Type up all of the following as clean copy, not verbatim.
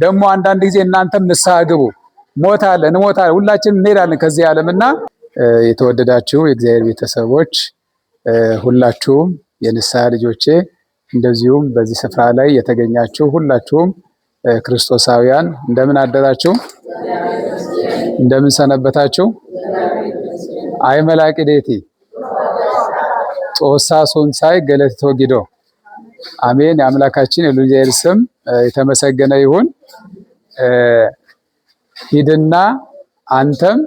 ደግሞ አንዳንድ ጊዜ እናንተም ንስሐ ግቡ። እንሞታለን ሁላችንም እንሄዳለን ከዚህ ዓለምና የተወደዳችሁ የእግዚአብሔር ቤተሰቦች ሁላችሁም የንስሐ ልጆቼ እንደዚሁም በዚህ ስፍራ ላይ የተገኛችሁ ሁላችሁም ክርስቶሳውያን እንደምን አደራችሁ? እንደምን ሰነበታችሁ? አይመላቂ ዴቲ ጦሳ ሶንሳይ ገለቶ ጊዶ አሜን። የአምላካችን የእግዚአብሔር ስም የተመሰገነ ይሁን። ሂድና አንተም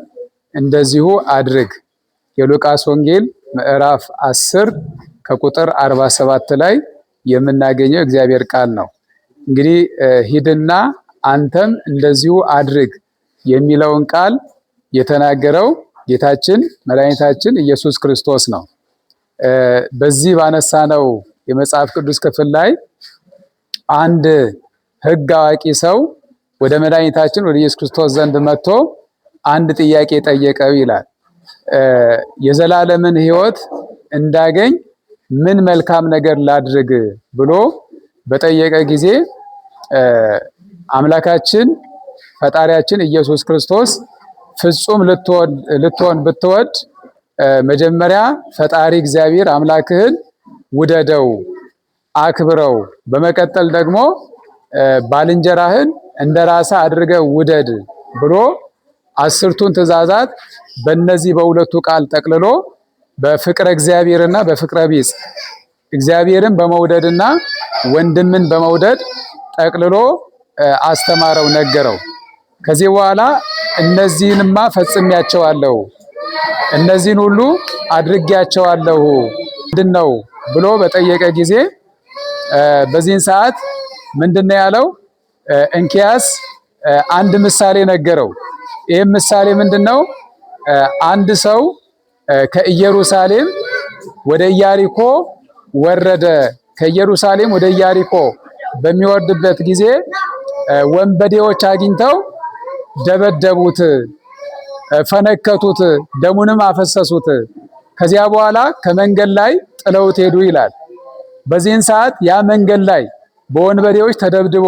እንደዚሁ አድርግ የሉቃስ ወንጌል ምዕራፍ 10 ከቁጥር 47 ላይ የምናገኘው እግዚአብሔር ቃል ነው። እንግዲህ ሂድና አንተም እንደዚሁ አድርግ የሚለውን ቃል የተናገረው ጌታችን መድኃኒታችን ኢየሱስ ክርስቶስ ነው። በዚህ ባነሳነው የመጽሐፍ ቅዱስ ክፍል ላይ አንድ ሕግ አዋቂ ሰው ወደ መድኃኒታችን ወደ ኢየሱስ ክርስቶስ ዘንድ መጥቶ አንድ ጥያቄ ጠየቀው ይላል። የዘላለምን ሕይወት እንዳገኝ ምን መልካም ነገር ላድርግ ብሎ በጠየቀ ጊዜ አምላካችን ፈጣሪያችን ኢየሱስ ክርስቶስ ፍጹም ልትሆን ብትወድ መጀመሪያ ፈጣሪ እግዚአብሔር አምላክህን ውደደው፣ አክብረው፣ በመቀጠል ደግሞ ባልንጀራህን እንደራስህ አድርገህ ውደድ ብሎ 10ቱን ትእዛዛት በእነዚህ በሁለቱ ቃል ጠቅልሎ በፍቅረ እግዚአብሔርና በፍቅረ ቢጽ እግዚአብሔርን በመውደድና ወንድምን በመውደድ ጠቅልሎ አስተማረው፣ ነገረው። ከዚህ በኋላ እነዚህንማ ፈጽሜያቸዋለሁ፣ እነዚህን ሁሉ አድርጌያቸዋለሁ ምንድነው ብሎ በጠየቀ ጊዜ በዚህን ሰዓት ምንድነው ያለው? እንኪያስ አንድ ምሳሌ ነገረው። ይህም ምሳሌ ምንድነው? አንድ ሰው ከኢየሩሳሌም ወደ ኢያሪኮ ወረደ። ከኢየሩሳሌም ወደ ኢያሪኮ በሚወርድበት ጊዜ ወንበዴዎች አግኝተው ደበደቡት፣ ፈነከቱት፣ ደሙንም አፈሰሱት። ከዚያ በኋላ ከመንገድ ላይ ጥለውት ሄዱ ይላል። በዚህን ሰዓት ያ መንገድ ላይ በወንበዴዎች ተደብድቦ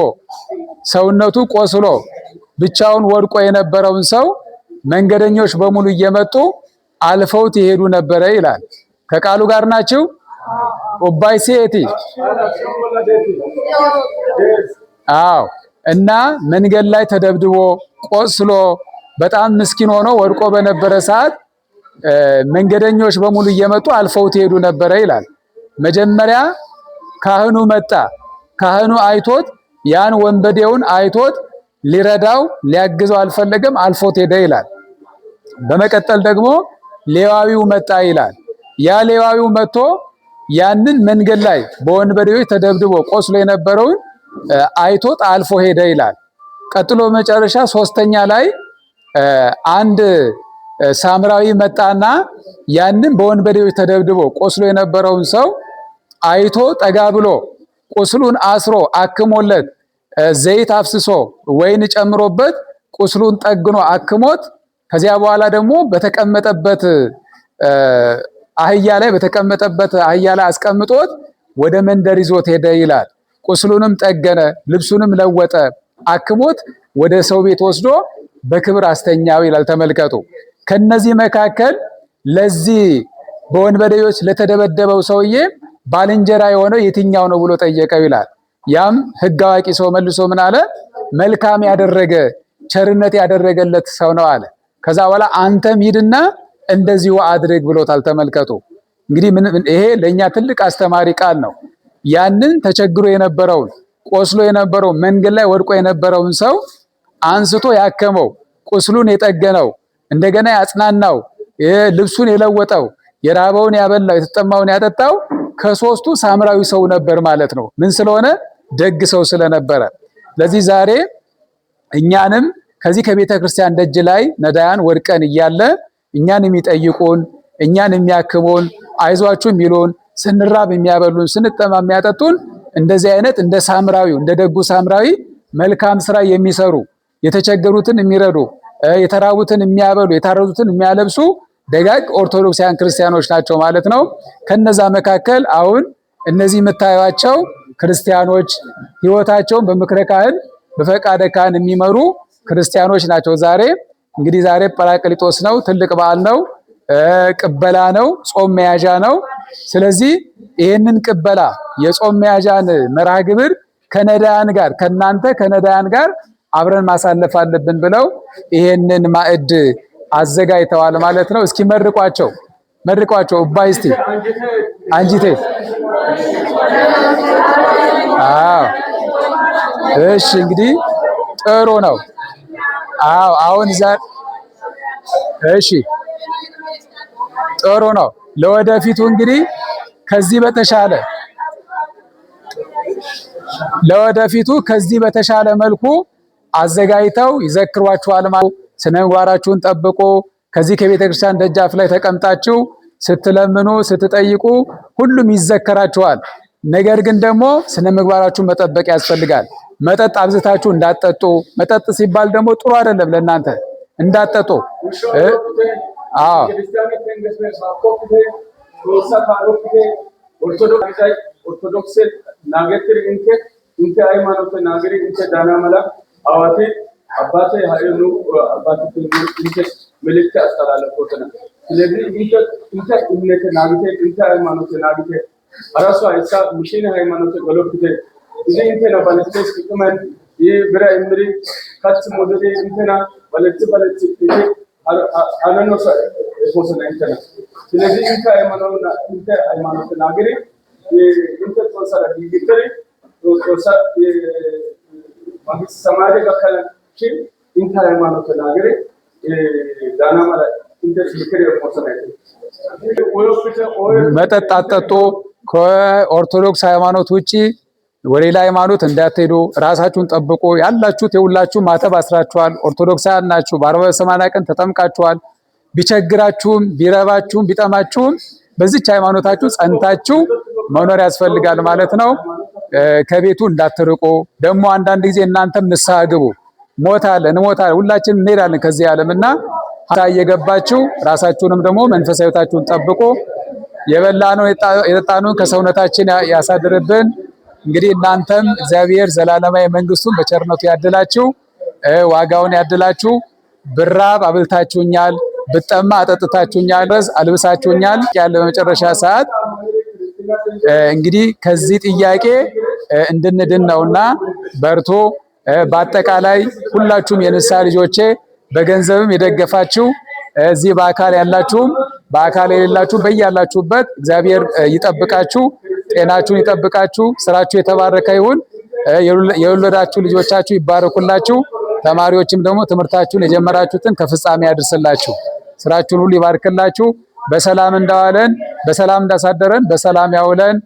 ሰውነቱ ቆስሎ ብቻውን ወድቆ የነበረውን ሰው መንገደኞች በሙሉ እየመጡ አልፈውት ይሄዱ ነበረ ይላል። ከቃሉ ጋር ናችሁ? ኦባይ ሴቲ አዎ። እና መንገድ ላይ ተደብድቦ ቆስሎ በጣም ምስኪን ሆኖ ወድቆ በነበረ ሰዓት መንገደኞች በሙሉ እየመጡ አልፈውት ይሄዱ ነበረ ይላል። መጀመሪያ ካህኑ መጣ። ካህኑ አይቶት ያን ወንበዴውን አይቶት ሊረዳው ሊያግዘው አልፈለገም፣ አልፎት ሄደ ይላል። በመቀጠል ደግሞ ሌዋዊው መጣ ይላል። ያ ሌዋዊው መጥቶ ያንን መንገድ ላይ በወንበዴዎች ተደብድቦ ቆስሎ የነበረውን አይቶት አልፎ ሄደ ይላል። ቀጥሎ መጨረሻ ሶስተኛ ላይ አንድ ሳምራዊ መጣና ያንን በወንበዴዎች ተደብድቦ ቆስሎ የነበረውን ሰው አይቶ ጠጋ ብሎ ቁስሉን አስሮ አክሞለት ዘይት አፍስሶ ወይን ጨምሮበት ቁስሉን ጠግኖ አክሞት ከዚያ በኋላ ደግሞ በተቀመጠበት አህያ ላይ አስቀምጦት ወደ መንደር ይዞት ሄደ ይላል። ቁስሉንም ጠገነ፣ ልብሱንም ለወጠ፣ አክሞት ወደ ሰው ቤት ወስዶ በክብር አስተኛው ይላል። ተመልከቱ። ከነዚህ መካከል ለዚህ በወንበዴዎች ለተደበደበው ሰውዬ ባልንጀራ የሆነው የትኛው ነው ብሎ ጠየቀው ይላል። ያም ሕግ አዋቂ ሰው መልሶ ምን አለ? መልካም ያደረገ ቸርነት ያደረገለት ሰው ነው አለ። ከዛ በኋላ አንተም ሂድና እንደዚሁ አድርግ ብሎታል። ተመልከቱ። እንግዲህ ይሄ ለኛ ትልቅ አስተማሪ ቃል ነው። ያንን ተቸግሮ የነበረውን ቆስሎ የነበረውን መንገድ ላይ ወድቆ የነበረውን ሰው አንስቶ ያከመው፣ ቁስሉን የጠገነው፣ እንደገና ያጽናናው፣ ልብሱን የለወጠው፣ የራበውን ያበላው፣ የተጠማውን ያጠጣው ከሶስቱ ሳምራዊ ሰው ነበር ማለት ነው። ምን ስለሆነ? ደግ ሰው ስለነበረ። ለዚህ ዛሬ እኛንም ከዚህ ከቤተ ክርስቲያን ደጅ ላይ ነዳያን ወድቀን እያለ እኛን የሚጠይቁን፣ እኛን የሚያክሙን፣ አይዟችሁ የሚሉን፣ ስንራብ የሚያበሉን፣ ስንጠማ የሚያጠጡን እንደዚህ አይነት እንደ ሳምራዊው እንደ ደጉ ሳምራዊ መልካም ስራ የሚሰሩ፣ የተቸገሩትን የሚረዱ፣ የተራቡትን የሚያበሉ፣ የታረዙትን የሚያለብሱ ደጋግ ኦርቶዶክሳውያን ክርስቲያኖች ናቸው ማለት ነው። ከነዛ መካከል አሁን እነዚህ የምታዩቸው ክርስቲያኖች ሕይወታቸውን በምክረ ካህን በፈቃደ ካህን የሚመሩ ክርስቲያኖች ናቸው። ዛሬ እንግዲህ ዛሬ ጰራቅሊጦስ ነው፣ ትልቅ በዓል ነው፣ ቅበላ ነው፣ ጾም መያዣ ነው። ስለዚህ ይህንን ቅበላ የጾም መያዣን መርሃ ግብር ከነዳያን ጋር ከናንተ ከነዳያን ጋር አብረን ማሳለፍ አለብን ብለው ይሄንን ማዕድ አዘጋጅተዋል ማለት ነው። እስኪ መርቋቸው እባይ እስቲ አንጂቴ። እሺ እንግዲህ ጥሩ ነው። አሁን እሺ ጥሩ ነው። ለወደፊቱ እንግዲህ ከዚህ በተሻለ መልኩ አዘጋጅተው ይዘክሯችኋል ማለት ስነ ምግባራችሁን ጠብቁ። ከዚህ ከቤተ ክርስቲያን ደጃፍ ላይ ተቀምጣችሁ ስትለምኑ ስትጠይቁ ሁሉም ይዘከራችኋል። ነገር ግን ደግሞ ስነ ምግባራችሁን መጠበቅ ያስፈልጋል። መጠጥ አብዝታችሁ እንዳትጠጡ። መጠጥ ሲባል ደግሞ ጥሩ አይደለም ለእናንተ እንዳትጠጡ። ኦርቶዶክስ ናገትር እንተ ሃይማኖት ናገሪ እንተ ዳና መላ አዋቲ አባቴ ሃይኑ አባቴ እንተ መልእክት አስተላለፈውና ስለዚህ እንተ እምነት ናገቴ እንተ ሃይማኖት ናገቴ አራሷ አይሳ ሚሽን ሃይማኖት ገሎብቴ እዚ እንተ ናባለስቴስ ከመን ይብራ እምሪ ካት ሞደሌ እንተና ባለች እዚ አነኖስ ሆሰና እንተና ስለዚህ እንተ ሃይማኖት ናገሪ እንተ ተወሰረ ዲግሪ ተወሰረ መንግስት ሰማያዊ በከለች እንተ ሃይማኖት ናገሪ ዳና ማለት እንተ ዝክር ሆሰና መጠጥ አትጠጡ። ከኦርቶዶክስ ሃይማኖት ውጪ ወደ ሌላ ሃይማኖት እንዳትሄዱ፣ ራሳችሁን ጠብቁ። ያላችሁት የሁላችሁ ማተብ አስራችኋል፣ ኦርቶዶክሳውያን ናችሁ። በ40 ቀን ተጠምቃችኋል። ቢቸግራችሁም ቢረባችሁም ቢጠማችሁም በዚች ሃይማኖታችሁ ጸንታችሁ መኖር ያስፈልጋል ማለት ነው። ከቤቱ እንዳትርቁ። ደግሞ አንዳንድ ጊዜ እናንተም ንስሐ ግቡ። እንሞታለን፣ ሁላችንም እንሄዳለን ከዚህ ዓለምና እየገባችሁ ራሳችሁንም ደግሞ መንፈሳዊ ሕይወታችሁን ጠብቁ። የበላነው የጠጣነውን ከሰውነታችን ያሳድርብን። እንግዲህ እናንተም እግዚአብሔር ዘላለማዊ መንግስቱን በቸርነቱ ያድላችሁ፣ ዋጋውን ያድላችሁ። ብራብ አብልታችሁኛል፣ ብጠማ አጠጥታችሁኛል፣ አልብሳችሁኛል ያለ በመጨረሻ ሰዓት እንግዲህ ከዚህ ጥያቄ እንድንድን ነውና በርቶ። በአጠቃላይ ሁላችሁም የንስሐ ልጆቼ በገንዘብም የደገፋችሁ እዚህ በአካል ያላችሁም በአካል የሌላችሁ በያላችሁበት እግዚአብሔር ይጠብቃችሁ፣ ጤናችሁን ይጠብቃችሁ፣ ስራችሁ የተባረከ ይሁን። የወለዳችሁ ልጆቻችሁ ይባረኩላችሁ። ተማሪዎችም ደግሞ ትምህርታችሁን የጀመራችሁትን ከፍጻሜ ያድርስላችሁ። ስራችሁን ሁሉ ይባርክላችሁ። በሰላም እንዳዋለን በሰላም እንዳሳደረን በሰላም ያውለን።